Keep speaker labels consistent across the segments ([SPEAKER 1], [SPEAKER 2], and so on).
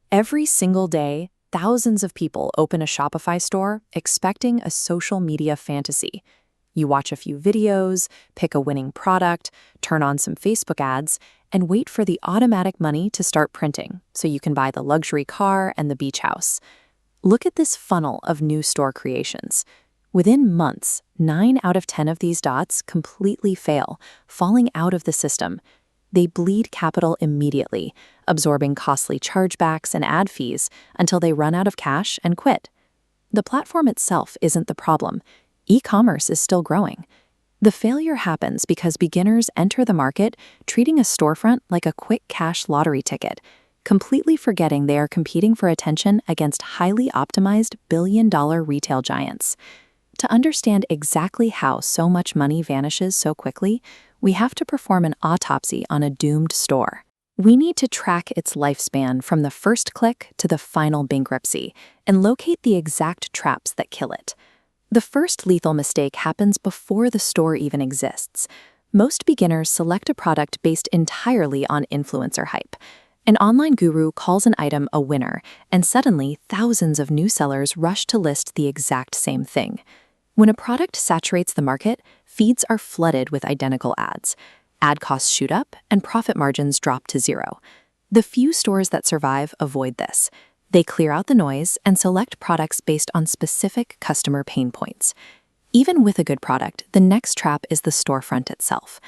[SPEAKER 1] Every single day, thousands of people open a Shopify store expecting a social media fantasy. You watch a few videos, pick a winning product, turn on some Facebook ads, and wait for the automatic money to start printing so you can buy the luxury car and the beach house. Look at this funnel of new store creations. Within months, 9 out of 10 of these dots completely fail, falling out of the system. They bleed capital immediately, absorbing costly chargebacks and ad fees until they run out of cash and quit. The platform itself isn't the problem. E-commerce is still growing. The failure happens because beginners enter the market treating a storefront like a quick cash lottery ticket, completely forgetting they are competing for attention against highly optimized billion-dollar retail giants. To understand exactly how so much money vanishes so quickly, we have to perform an autopsy on a doomed store. We need to track its lifespan from the first click to the final bankruptcy and locate the exact traps that kill it. The first lethal mistake happens before the store even exists. Most beginners select a product based entirely on influencer hype. An online guru calls an item a winner, and suddenly thousands of new sellers rush to list the exact same thing. When a product saturates the market, feeds are flooded with identical ads. Ad costs shoot up, and profit margins drop to zero. The few stores that survive avoid this. They clear out the noise and select products based on specific customer pain points. Even with a good product, the next trap is the storefront itself.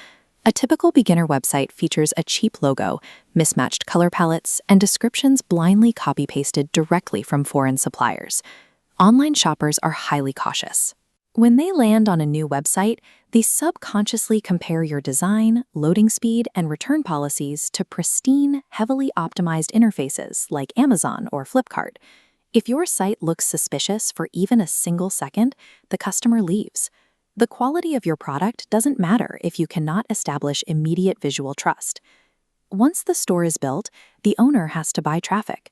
[SPEAKER 1] A typical beginner website features a cheap logo, mismatched color palettes, and descriptions blindly copy-pasted directly from foreign suppliers. Online shoppers are highly cautious. When they land on a new website, they subconsciously compare your design, loading speed, and return policies to pristine, heavily optimized interfaces like Amazon or Flipkart. If your site looks suspicious for even a single second, the customer leaves. The quality of your product doesn't matter if you cannot establish immediate visual trust. Once the store is built, the owner has to buy traffic.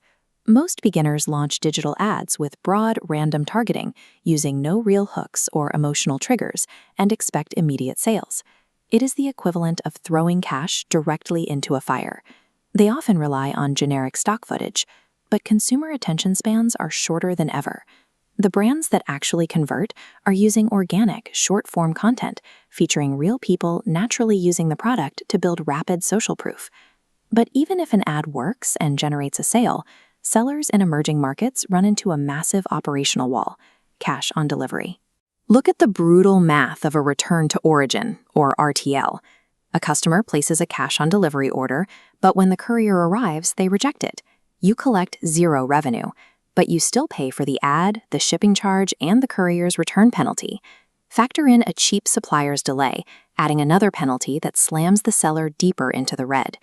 [SPEAKER 1] Most beginners launch digital ads with broad, random targeting, using no real hooks or emotional triggers, and expect immediate sales. It is the equivalent of throwing cash directly into a fire. They often rely on generic stock footage, but consumer attention spans are shorter than ever. The brands that actually convert are using organic, short-form content, featuring real people naturally using the product to build rapid social proof. But even if an ad works and generates a sale, sellers in emerging markets run into a massive operational wall: cash on delivery. Look at the brutal math of a return to origin, or RTL. A customer places a cash on delivery order, but when the courier arrives, they reject it. You collect zero revenue, but you still pay for the ad, the shipping charge, and the courier's return penalty. Factor in a cheap supplier's delay, adding another penalty that slams the seller deeper into the red.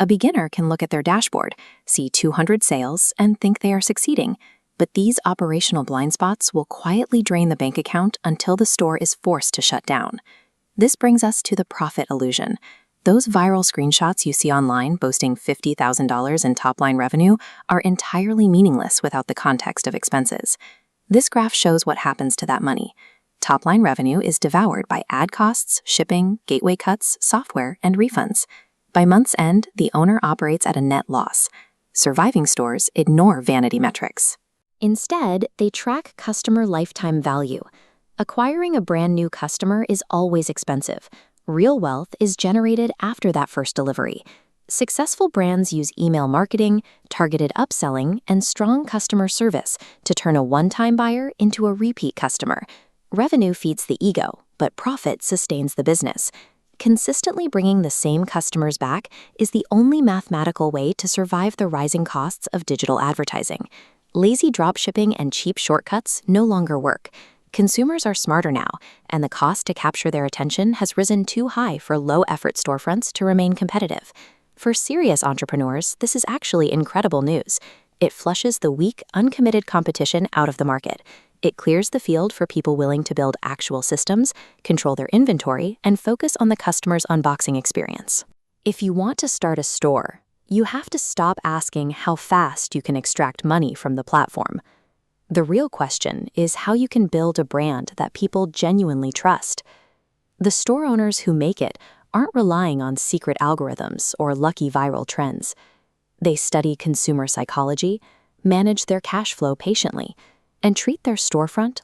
[SPEAKER 1] A beginner can look at their dashboard, see 200 sales, and think they are succeeding, but these operational blind spots will quietly drain the bank account until the store is forced to shut down. This brings us to the profit illusion. Those viral screenshots you see online boasting $50,000 in top-line revenue are entirely meaningless without the context of expenses. This graph shows what happens to that money. Top-line revenue is devoured by ad costs, shipping, gateway cuts, software, and refunds. By month's end, the owner operates at a net loss. Surviving stores ignore vanity metrics. Instead, they track customer lifetime value. Acquiring a brand new customer is always expensive. Real wealth is generated after that first delivery. Successful brands use email marketing, targeted upselling, and strong customer service to turn a one-time buyer into a repeat customer. Revenue feeds the ego, but profit sustains the business. Consistently bringing the same customers back is the only mathematical way to survive the rising costs of digital advertising. Lazy dropshipping and cheap shortcuts no longer work. Consumers are smarter now, and the cost to capture their attention has risen too high for low-effort storefronts to remain competitive. For serious entrepreneurs, this is actually incredible news. It flushes the weak, uncommitted competition out of the market. It clears the field for people willing to build actual systems, control their inventory, and focus on the customer's unboxing experience. If you want to start a store, you have to stop asking how fast you can extract money from the platform. The real question is how you can build a brand that people genuinely trust. The store owners who make it aren't relying on secret algorithms or lucky viral trends. They study consumer psychology, manage their cash flow patiently, and treat their storefront